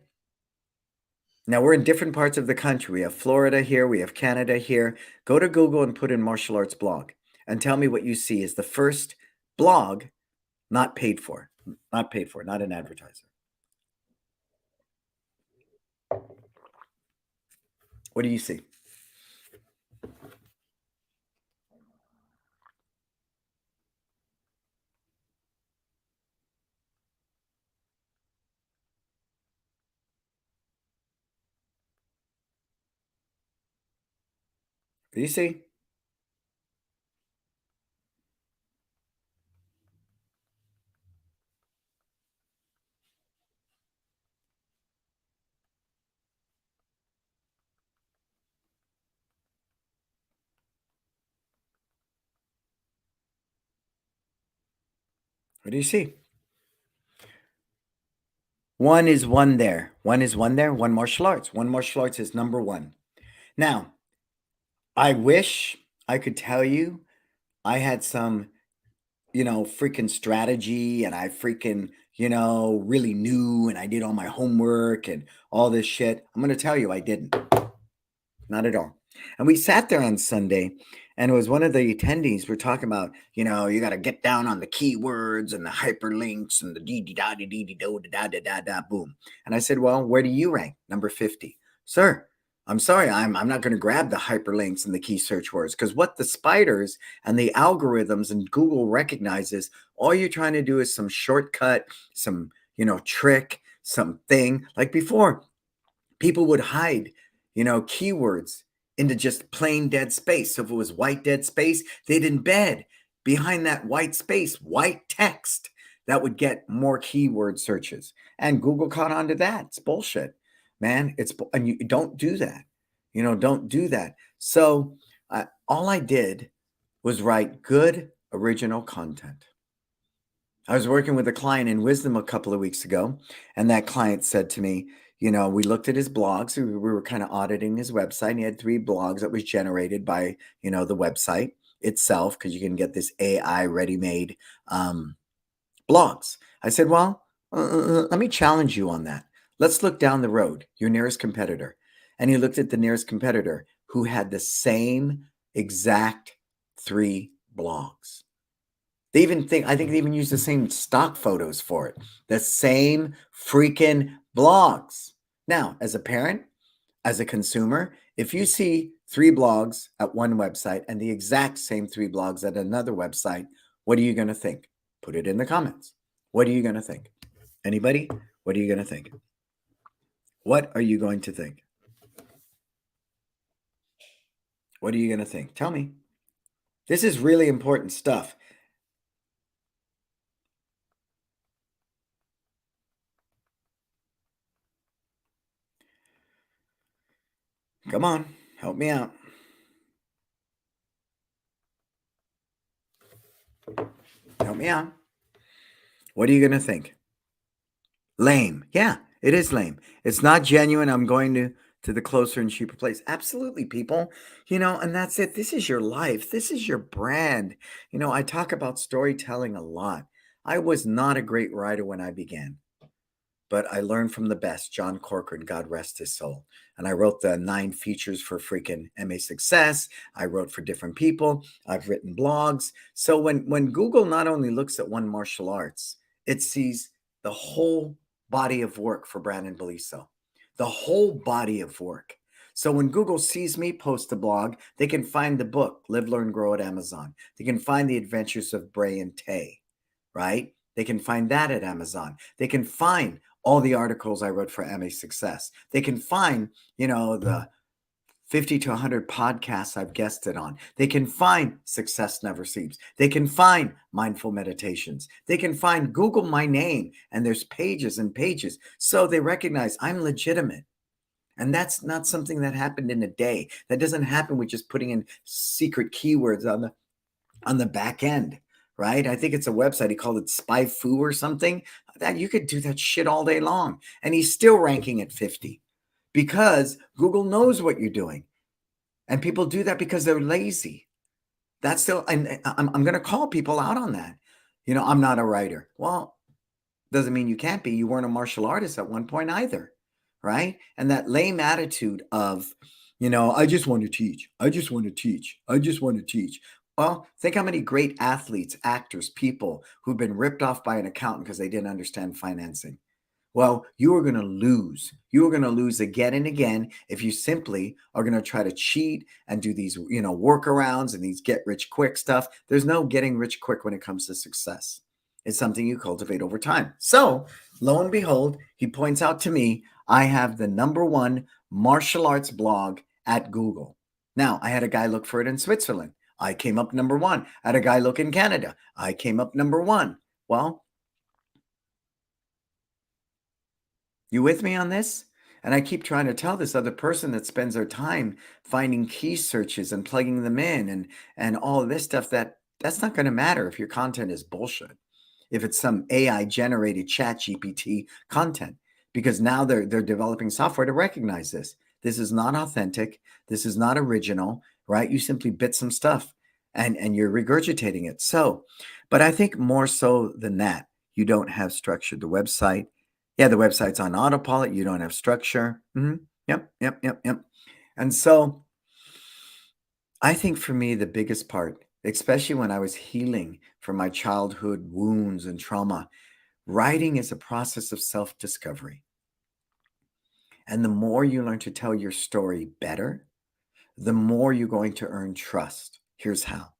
Now we're in different parts of the country. We have Florida here, we have Canada here. Go to Google and put in martial arts blog and tell me what you see is the first blog not paid for, not an advertiser. What do you see? Do you see? What do you see? One is one there. One is one there. One martial arts. One martial arts is number one. Now, I wish I could tell you I had some, freaking strategy and I freaking, really knew and I did all my homework and all this shit. I'm going to tell you I didn't. Not at all. And we sat there on Sunday, and it was one of the attendees. We're talking about, you got to get down on the keywords and the hyperlinks and the dee dee da dee dee dee do da da da da boom. And I said, well, where do you rank? Number 50, sir. I'm sorry, I'm not going to grab the hyperlinks and the key search words because what the spiders and the algorithms and Google recognizes, all you're trying to do is some shortcut, some trick, something like before. People would hide keywords into just plain dead space. So if it was white dead space, they'd embed behind that white space white text that would get more keyword searches. And Google caught on to that. It's bullshit, man. And you don't do that. Don't do that. So all I did was write good original content. I was working with a client in Wisdom a couple of weeks ago, and that client said to me, we looked at his blogs. We were kind of auditing his website. And he had 3 blogs that was generated by, the website itself, because you can get this AI ready-made blogs. I said, well, let me challenge you on that. Let's look down the road, your nearest competitor. And he looked at the nearest competitor who had the same exact 3 blogs. I think they even use the same stock photos for it. The same freaking blogs. Now, as a parent, as a consumer, if you see 3 blogs at one website and the exact same 3 blogs at another website, what are you going to think? Put it in the comments. What are you going to think? Anybody? What are you going to think? What are you going to think? What are you going to think? Tell me. This is really important stuff. Come on, help me out. Help me out. What are you going to think? Lame. Yeah, it is lame. It's not genuine. I'm going to the closer and cheaper place. Absolutely, people. And that's it. This is your life. This is your brand. I talk about storytelling a lot. I was not a great writer when I began, but I learned from the best, John Corcoran, God rest his soul. And I wrote the 9 features for freaking MA Success. I wrote for different people. I've written blogs. So when Google not only looks at one martial arts, it sees the whole body of work for Brandon Beliso, the whole body of work. So when Google sees me post a blog, they can find the book, Live, Learn, Grow at Amazon. They can find the adventures of Bray and Tay, right? They can find that at Amazon. They can find all the articles I wrote for MA Success. They can find, the 50 to 100 podcasts I've guested on. They can find Success Never Sleeps. They can find Mindful Meditations. They can find Google my name, and there's pages and pages. So they recognize I'm legitimate. And that's not something that happened in a day. That doesn't happen with just putting in secret keywords on the back end, right? I think it's a website. He called it Spy Foo or something. That you could do that shit all day long. And he's still ranking at 50 because Google knows what you're doing. And people do that because they're lazy. That's still, and I'm going to call people out on that. I'm not a writer. Well, doesn't mean you can't be. You weren't a martial artist at one point either, right? And that lame attitude of, I just want to teach. I just want to teach. I just want to teach. Well, think how many great athletes, actors, people who've been ripped off by an accountant because they didn't understand financing. Well, you are going to lose. You are going to lose again and again if you simply are going to try to cheat and do these, workarounds and these get rich quick stuff. There's no getting rich quick when it comes to success. It's something you cultivate over time. So, lo and behold, he points out to me, I have the #1 martial arts blog at Google. Now, I had a guy look for it in Switzerland. I came up number one. I had a guy look in Canada. I came up number one. Well, you with me on this? And I keep trying to tell this other person that spends their time finding key searches and plugging them in and all of this stuff that's not going to matter if your content is bullshit. If it's some AI generated chat GPT content, because now they're developing software to recognize this. This is not authentic. This is not original, right? You simply bit some stuff and you're regurgitating it. So, but I think more so than that, you don't have structure. The website, yeah, the website's on autopilot. You don't have structure. Yep. And so I think for me, the biggest part, especially when I was healing from my childhood wounds and trauma, writing is a process of self-discovery. And the more you learn to tell your story better, the more you're going to earn trust. Here's how.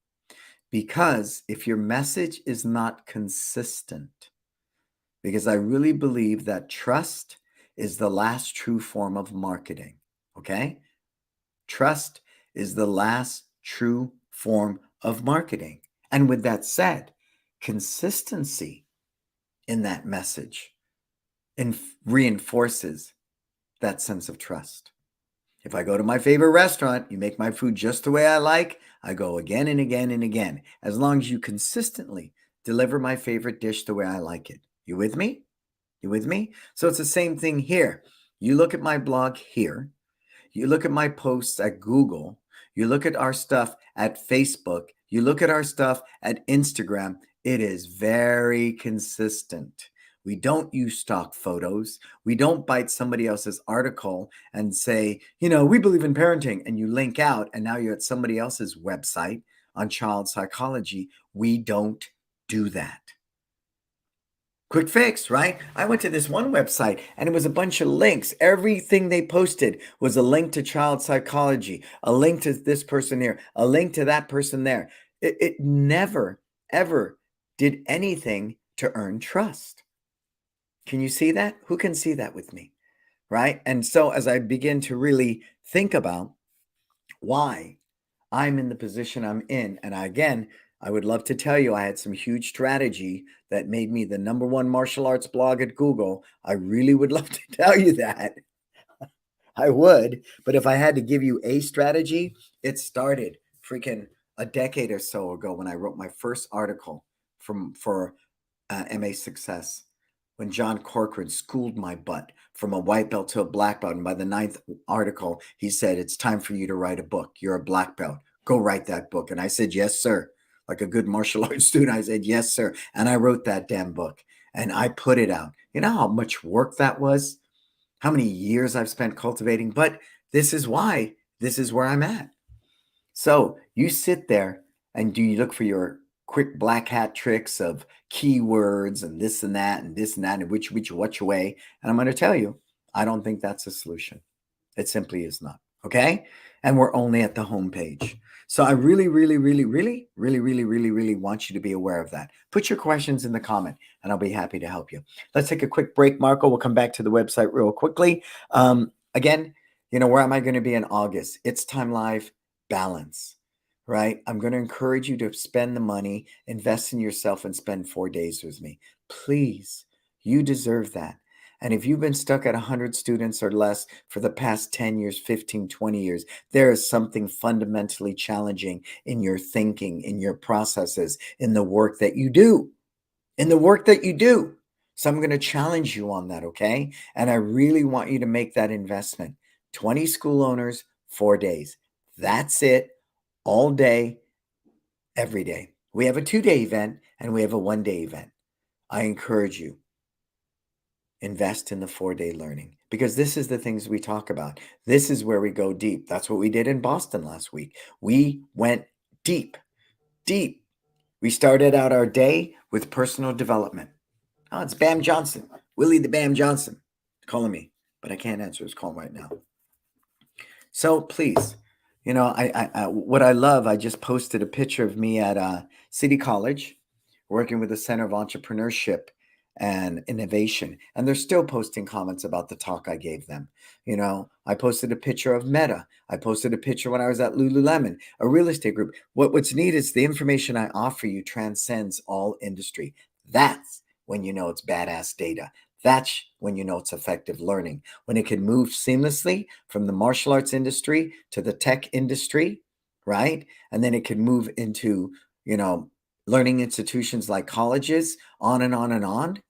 Because if your message is not consistent, because I really believe that trust is the last true form of marketing, okay? Trust is the last true form of marketing. And with that said, consistency in that message reinforces that sense of trust. If I go to my favorite restaurant, you make my food just the way I like, I go again and again and again, as long as you consistently deliver my favorite dish the way I like it. You with me? You with me? So it's the same thing here. You look at my blog here, you look at my posts at Google, you look at our stuff at Facebook, you look at our stuff at Instagram, it is very consistent. We don't use stock photos. We don't bite somebody else's article and say, we believe in parenting, and you link out, and now you're at somebody else's website on child psychology. We don't do that. Quick fix, right? I went to this one website and it was a bunch of links. Everything they posted was a link to child psychology, a link to this person here, a link to that person there. It never, ever did anything to earn trust. Can you see that? Who can see that with me? Right? And so as I begin to really think about why I'm in the position I'm in, and I would love to tell you I had some huge strategy that made me the #1 martial arts blog at Google. I really would love to tell you that. I would, but if I had to give you a strategy, it started freaking a decade or so ago when I wrote my first article for MA Success, when John Corcoran schooled my butt from a white belt to a black belt. And by the 9th article, he said, it's time for you to write a book. You're a black belt. Go write that book. And I said, yes, sir. Like a good martial arts student, I said, yes, sir. And I wrote that damn book and I put it out. You know how much work that was? How many years I've spent cultivating? But this is why. This is where I'm at. So you sit there and do you look for your quick black hat tricks of keywords and this and that and this and that and which way. And I'm going to tell you, I don't think that's a solution. It simply is not. Okay. And we're only at the homepage. So I really want you to be aware of that. Put your questions in the comment and I'll be happy to help you. Let's take a quick break, Marco. We'll come back to the website real quickly. Again, where am I going to be in August? It's Time Live Balance, right? I'm going to encourage you to spend the money, invest in yourself, and spend 4 days with me. Please, you deserve that. And if you've been stuck at 100 students or less for the past 10 years, 15, 20 years, there is something fundamentally challenging in your thinking, in your processes, in the work that you do, So I'm going to challenge you on that, okay? And I really want you to make that investment. 20 school owners, 4 days. That's it. All day, every day. We have a 2-day event and we have a 1-day event. I encourage you, invest in the 4-day learning because this is the things we talk about. This is where we go deep. That's what we did in Boston last week. We went deep. We started out our day with personal development. Oh, it's Bam Johnson, Willie the Bam Johnson calling me, but I can't answer his call right now. So please, what I love, I just posted a picture of me at City College working with the Center of Entrepreneurship. and innovation. And they're still posting comments about the talk I gave them. I posted a picture of Meta. I posted a picture when I was at Lululemon, a real estate group. What's neat is the information I offer you transcends all industry. That's when you know it's badass data. That's when you know it's effective learning. When it can move seamlessly from the martial arts industry to the tech industry, right? And then it can move into, learning institutions like colleges, on and on and on,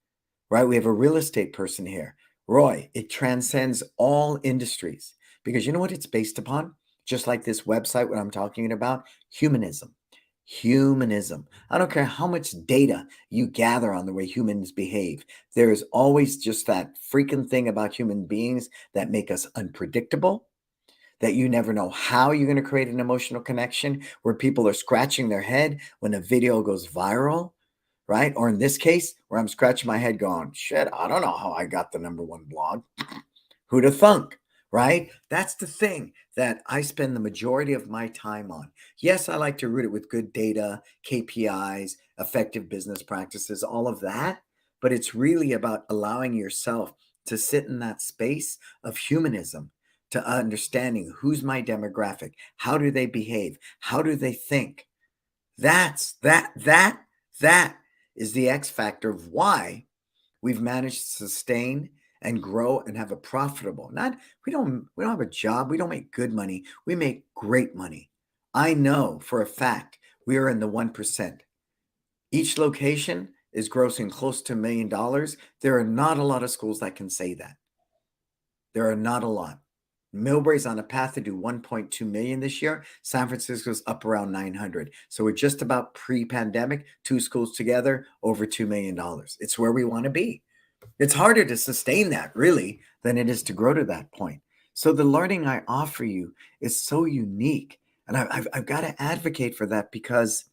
right? We have a real estate person here. Roy, it transcends all industries because you know what it's based upon? Just like this website, what I'm talking about, humanism. Humanism. I don't care how much data you gather on the way humans behave. There is always just that freaking thing about human beings that make us unpredictable, that you never know how you're going to create an emotional connection where people are scratching their head when a video goes viral, right? Or in this case, where I'm scratching my head going, shit, I don't know how I got the #1 blog. Who'd have thunk, right? That's the thing that I spend the majority of my time on. Yes, I like to root it with good data, KPIs, effective business practices, all of that. But it's really about allowing yourself to sit in that space of humanism, to understanding who's my demographic, how do they behave, how do they think. That is the X factor of why we've managed to sustain and grow and have a profitable, not we don't have a job, we don't make good money, we make great money. I know for a fact we are in the 1%. Each location is grossing close to $1 million. There are not a lot of schools that can say that. There are not a lot. Millbrae's on a path to do 1.2 million this year. San Francisco's up around 900. So we're just about pre-pandemic, two schools together, over $2 million. It's where we want to be. It's harder to sustain that really than it is to grow to that point. So the learning I offer you is so unique. And I've got to advocate for that because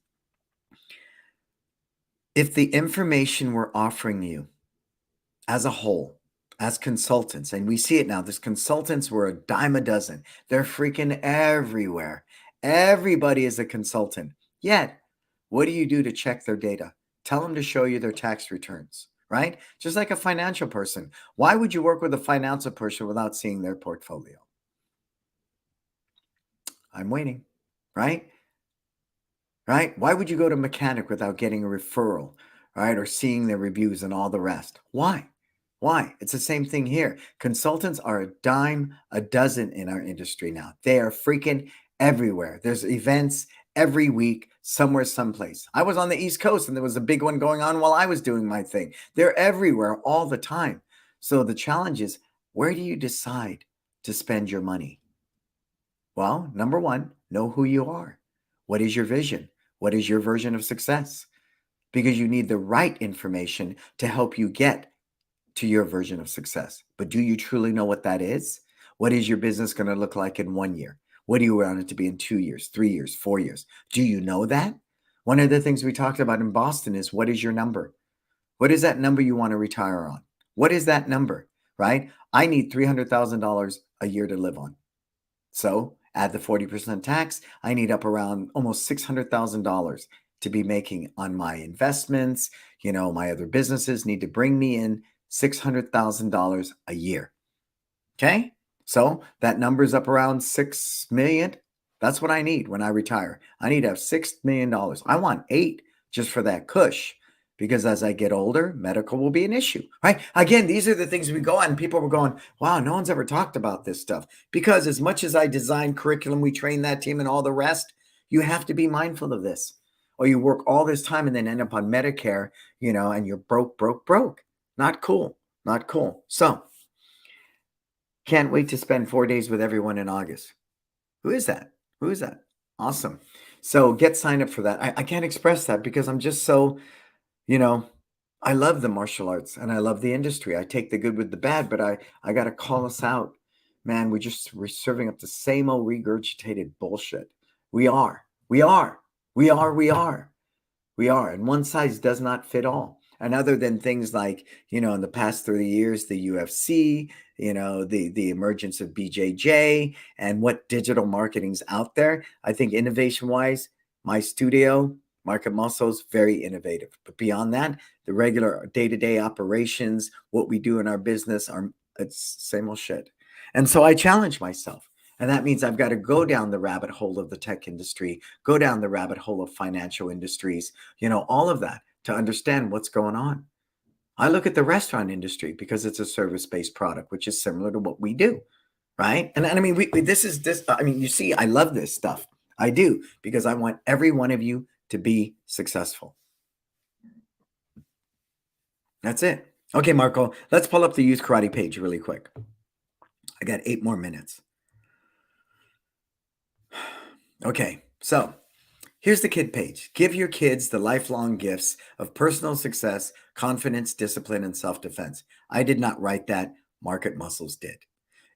if the information we're offering you as a whole, as consultants, and we see it now, these consultants were a dime a dozen. They're freaking everywhere. Everybody is a consultant. Yet, what do you do to check their data? Tell them to show you their tax returns, right? Just like a financial person. Why would you work with a financial person without seeing their portfolio? I'm waiting, right? Right? Why would you go to a mechanic without getting a referral, right? Or seeing their reviews and all the rest? Why? Why? It's the same thing here. Consultants are a dime a dozen in our industry now. They are freaking everywhere. There's events every week, somewhere, someplace. I was on the East Coast and there was a big one going on while I was doing my thing. They're everywhere all the time. So the challenge is, where do you decide to spend your money? Well, number one, know who you are. What is your vision? What is your version of success? Because you need the right information to help you get to your version of success. But do you truly know what that is? What is your business going to look like in 1 year? What do you want it to be in 2 years, 3 years, 4 years? Do you know that? One of the things we talked about in Boston is, what is your number? What is that number you want to retire on? What is that number, right? I need $300,000 a year to live on. So add the 40% tax. I need up around almost $600,000 to be making on my investments. My other businesses need to bring me in $600,000 a year. Okay. So that number's up around 6 million. That's what I need when I retire. I need to have $6 million. I want 8 just for that cush, because as I get older, medical will be an issue, right? Again, these are the things we go on and people were going, wow, no one's ever talked about this stuff. Because as much as I design curriculum, we train that team and all the rest, you have to be mindful of this, or you work all this time and then end up on Medicare, and you're broke. Not cool. Not cool. So can't wait to spend 4 days with everyone in August. Who is that? Who is that? Awesome. So get signed up for that. I can't express that because I'm just so, I love the martial arts and I love the industry. I take the good with the bad, but I got to call us out. Man, we're serving up the same old regurgitated bullshit. We are. And one size does not fit all. And other than things like, in the past 30 years, the UFC, the emergence of BJJ and what digital marketing's out there, I think innovation wise, my studio, Market Muscles, very innovative. But beyond that, the regular day-to-day operations, what we do in our business, it's same old shit. And so I challenge myself. And that means I've got to go down the rabbit hole of the tech industry, go down the rabbit hole of financial industries, all of that to understand what's going on. I look at the restaurant industry because it's a service-based product, which is similar to what we do, right? And I mean, I mean, you see, I love this stuff. I do, because I want every one of you to be successful. That's it. Okay, Marco, let's pull up the Youth Karate page really quick. I got 8 more minutes. Okay, so here's the kid page. Give your kids the lifelong gifts of personal success, confidence, discipline, and self-defense. I did not write that. Market Muscles did.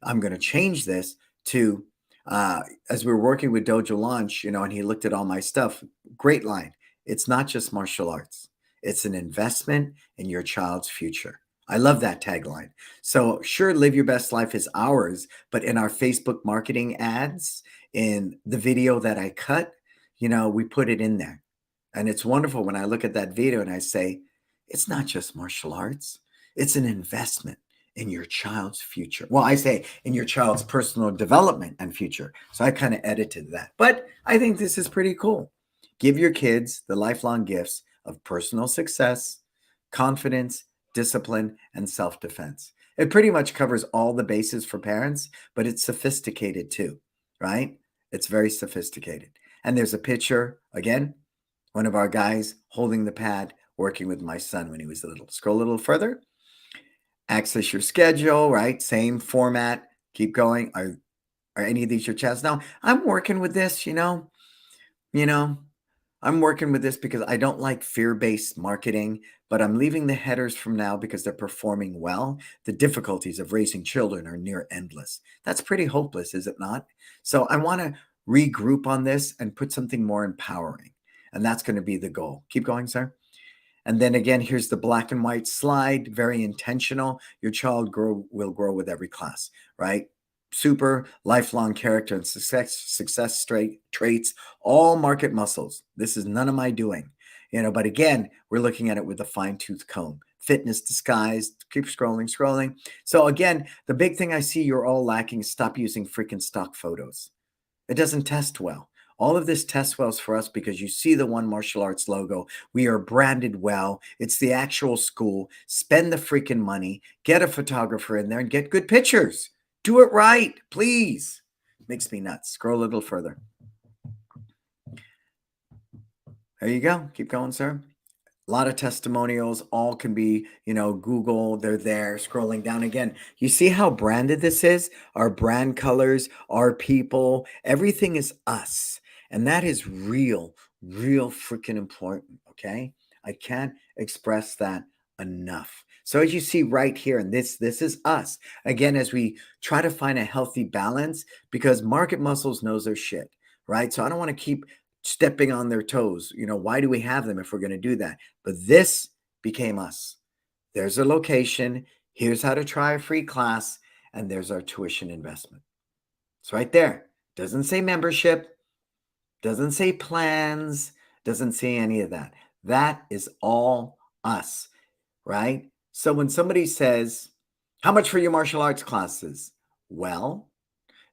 I'm going to change this to, as we were working with Dojo Launch, and he looked at all my stuff. Great line. It's not just martial arts. It's an investment in your child's future. I love that tagline. So sure, live your best life is ours, but in our Facebook marketing ads, in the video that I cut, we put it in there. And it's wonderful when I look at that video and I say, it's not just martial arts. It's an investment in your child's future. Well, I say in your child's personal development and future. So I kind of edited that. But I think this is pretty cool. Give your kids the lifelong gifts of personal success, confidence, discipline, and self-defense. It pretty much covers all the bases for parents, but it's sophisticated too, right? It's very sophisticated. And there's a picture, again, one of our guys holding the pad, working with my son when he was little. Scroll a little further. Access your schedule, right? Same format. Keep going. Are any of these your chats? Now, I'm working with this, I'm working with this because I don't like fear-based marketing, but I'm leaving the headers from now because they're performing well. The difficulties of raising children are near endless. That's pretty hopeless, is it not? So I want to regroup on this and put something more empowering. And that's going to be the goal. Keep going, sir. And then again, here's the black and white slide, very intentional. Your child will grow with every class, right? Super lifelong character and success traits, all Market Muscles. This is none of my doing, but again, we're looking at it with a fine-tooth comb. Fitness disguised. Keep scrolling. So again, the big thing I see you're all lacking, stop using freaking stock photos. It doesn't test well. All of this tests well for us because you see the One Martial Arts logo. We are branded well. It's the actual school. Spend the freaking money. Get a photographer in there and get good pictures. Do it right, please. Makes me nuts. Scroll a little further. There you go. Keep going, sir. A lot of testimonials, all can be, Google, they're there. Scrolling down again. You see how branded this is? Our brand colors, our people, everything is us. And that is real freaking important, okay? I can't express that enough. So as you see right here, and this is us. Again, as we try to find a healthy balance, because Market Muscles knows their shit, right? So I don't want to keep stepping on their toes. Why do we have them if we're going to do that? But this became us. There's a location. Here's how to try a free class. And there's our tuition investment. It's right there. Doesn't say membership. Doesn't say plans. Doesn't say any of that. That is all us, right? So when somebody says, how much for your martial arts classes? Well,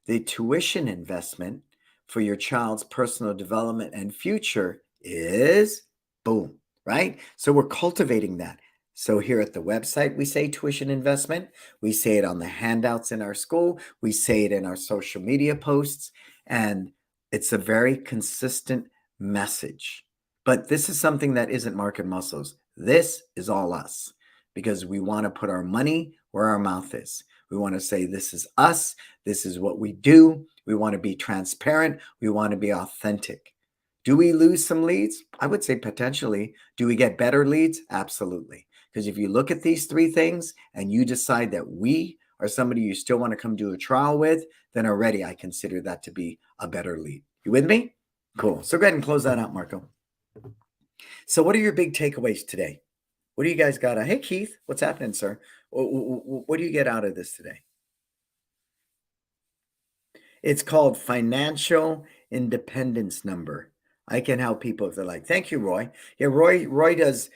the tuition investment for your child's personal development and future is boom, right? So we're cultivating that. So here at the website, we say tuition investment. We say it on the handouts in our school. We say it in our social media posts. And it's a very consistent message. But this is something that isn't Market Muscles. This is all us because we want to put our money where our mouth is. We want to say, this is us. This is what we do. We want to be transparent. We want to be authentic. Do we lose some leads? I would say potentially. Do we get better leads? Absolutely. Because if you look at these 3 things and you decide that we are somebody you still want to come do a trial with, then already I consider that to be a better lead. You with me? Cool. So go ahead and close that out, Marco. So what are your big takeaways today? What do you guys got? Hey, Keith, what's happening, sir? What do you get out of this today? It's called Financial Independence Number. I can help people if they're like, thank you, Roy. Yeah, Roy does,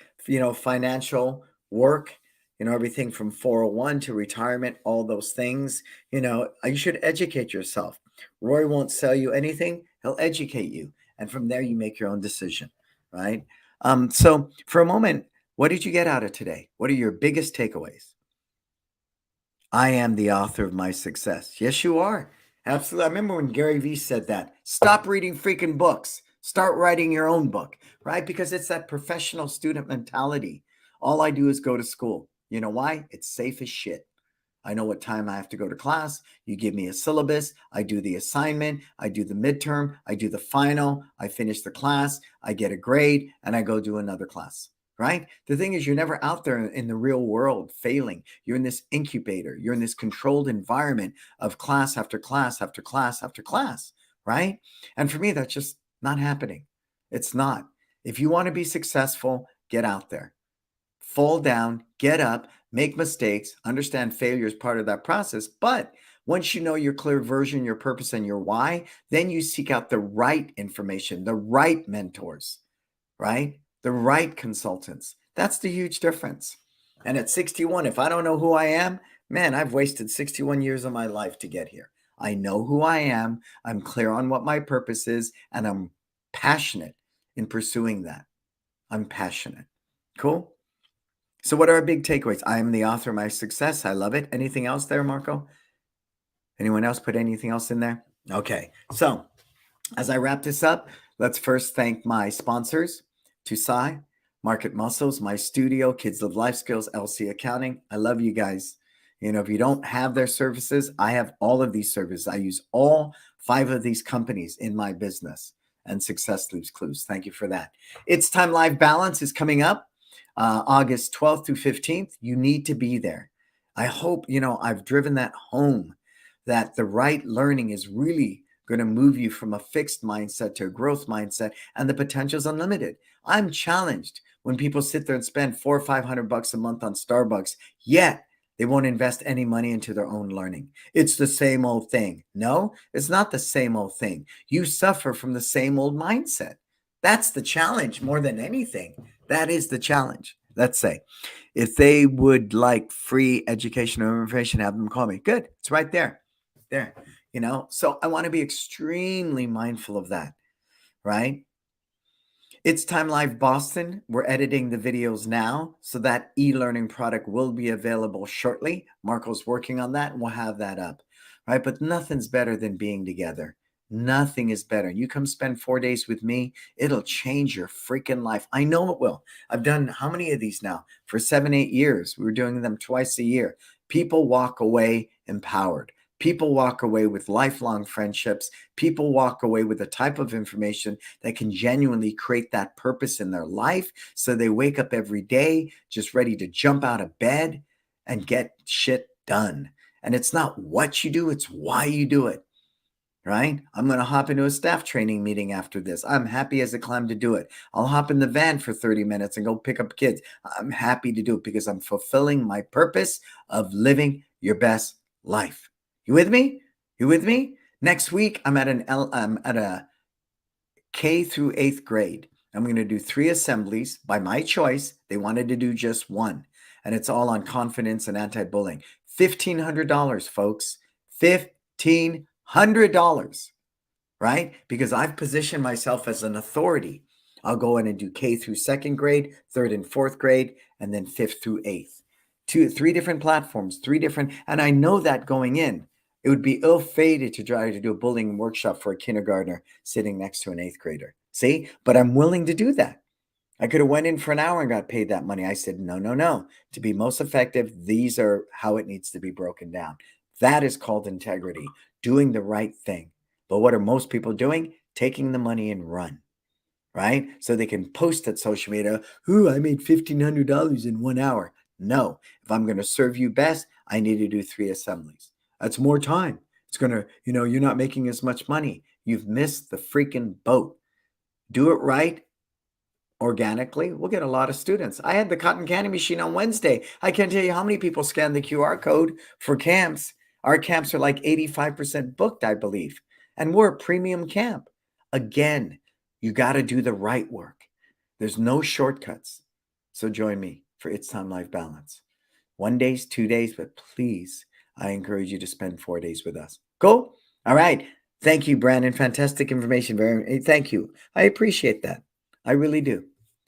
financial work, everything from 401 to retirement, all those things. You should educate yourself. Roy won't sell you anything, he'll educate you. And from there, you make your own decision, right? So for a moment, what did you get out of today? What are your biggest takeaways? I am the author of my success. Yes, you are. Absolutely. I remember when Gary Vee said that. Stop reading freaking books. Start writing your own book, right? Because it's that professional student mentality. All I do is go to school. You know why? It's safe as shit. I know what time I have to go to class. You give me a syllabus. I do the assignment. I do the midterm. I do the final. I finish the class. I get a grade and I go do another class, right? The thing is, you're never out there in the real world failing. You're in this incubator. You're in this controlled environment of class after class after class after class, right? And for me, that's just not happening. It's not. If you want to be successful, get out there, fall down, get up, make mistakes, understand failure is part of that process. But once you know your clear version, your purpose, and your why, then you seek out the right information, the right mentors, right? The right consultants. That's the huge difference. And at 61, if I don't know who I am, man, I've wasted 61 years of my life to get here. I know who I am. I'm clear on what my purpose is, and I'm passionate in pursuing that. I'm passionate. Cool. So, what are our big takeaways? I am the author of my success. I love it. Anything else there, Marco? Anyone else put anything else in there? Okay. So, as I wrap this up, let's first thank my sponsors, Tusai, Market Muscles, my studio, Kids Live Life Skills, LC Accounting. I love you guys. If you don't have their services, I have all of these services. I use all 5 of these companies in my business, and success leaves clues. Thank you for that. It's Time Live Balance is coming up August 12th through 15th. You need to be there. I hope, I've driven that home, that the right learning is really going to move you from a fixed mindset to a growth mindset, and the potential is unlimited. I'm challenged when people sit there and spend $400 or $500 a month on Starbucks, yet they won't invest any money into their own learning. It's the same old thing. No, it's not the same old thing. You suffer from the same old mindset. That's the challenge more than anything. That is the challenge. Let's say if they would like free education or information, have them call me. Good. It's right there. There. So I want to be extremely mindful of that, right? It's Time Live Boston. We're editing the videos now, so that e-learning product will be available shortly. Marco's working on that, and we'll have that up, right? But nothing's better than being together. Nothing is better. You come spend 4 days with me, it'll change your freaking life. I know it will. I've done how many of these now? For 7, 8 years. We were doing them twice a year. People walk away empowered. People walk away with lifelong friendships. People walk away with a type of information that can genuinely create that purpose in their life. So they wake up every day just ready to jump out of bed and get shit done. And it's not what you do, it's why you do it, right? I'm going to hop into a staff training meeting after this. I'm happy as a clam to do it. I'll hop in the van for 30 minutes and go pick up kids. I'm happy to do it because I'm fulfilling my purpose of living your best life. You with me? You with me? Next week, I'm at a K through 8th grade. I'm going to do 3 assemblies by my choice. They wanted to do just one, and it's all on confidence and anti-bullying. $1,500, folks. $1,500, right? Because I've positioned myself as an authority. I'll go in and do K through 2nd grade, 3rd and 4th grade, and then 5th through 8th. 3 different platforms, 3 different, and I know that going in. It would be ill-fated to try to do a bullying workshop for a kindergartner sitting next to an 8th grader. See? But I'm willing to do that. I could have went in for an hour and got paid that money. I said, no, no, no. To be most effective, these are how it needs to be broken down. That is called integrity, doing the right thing. But what are most people doing? Taking the money and run, right? So they can post at social media, ooh, I made $1,500 in 1 hour. No, if I'm going to serve you best, I need to do 3 assemblies. That's more time. It's going to, you're not making as much money. You've missed the freaking boat. Do it right organically. We'll get a lot of students. I had the cotton candy machine on Wednesday. I can't tell you how many people scan the QR code for camps. Our camps are like 85% booked, I believe. And we're a premium camp. Again, You got to do the right work. There's no shortcuts. So join me for It's Time Life Balance. 1 day, 2 days, but please, I encourage you to spend 4 days with us. Cool? All right. Thank you, Brandon. Fantastic information. Thank you. I appreciate that. I really do.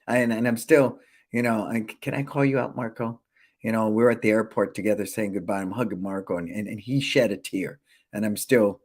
And I'm still, can I call you out, Marco? We're at the airport together saying goodbye. I'm hugging Marco, and he shed a tear. And I'm still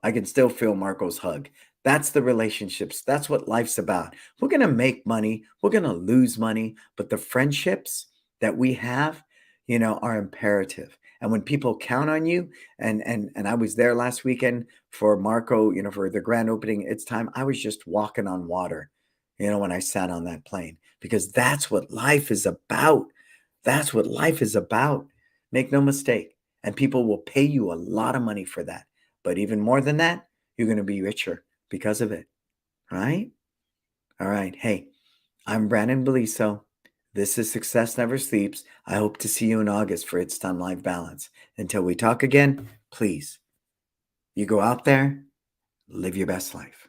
I can still feel Marco's hug. That's the relationships. That's what life's about. We're going to make money. We're going to lose money. But the friendships that we have, are imperative. And when people count on you, and I was there last weekend for Marco, for the grand opening, It's Time. I was just walking on water, when I sat on that plane, because that's what life is about. That's what life is about. Make no mistake. And people will pay you a lot of money for that. But even more than that, you're going to be richer because of it. Right? All right. Hey, I'm Brandon Beliso. This is Success Never Sleeps. I hope to see you in August for It's Time Life Balance. Until we talk again, please, you go out there, live your best life.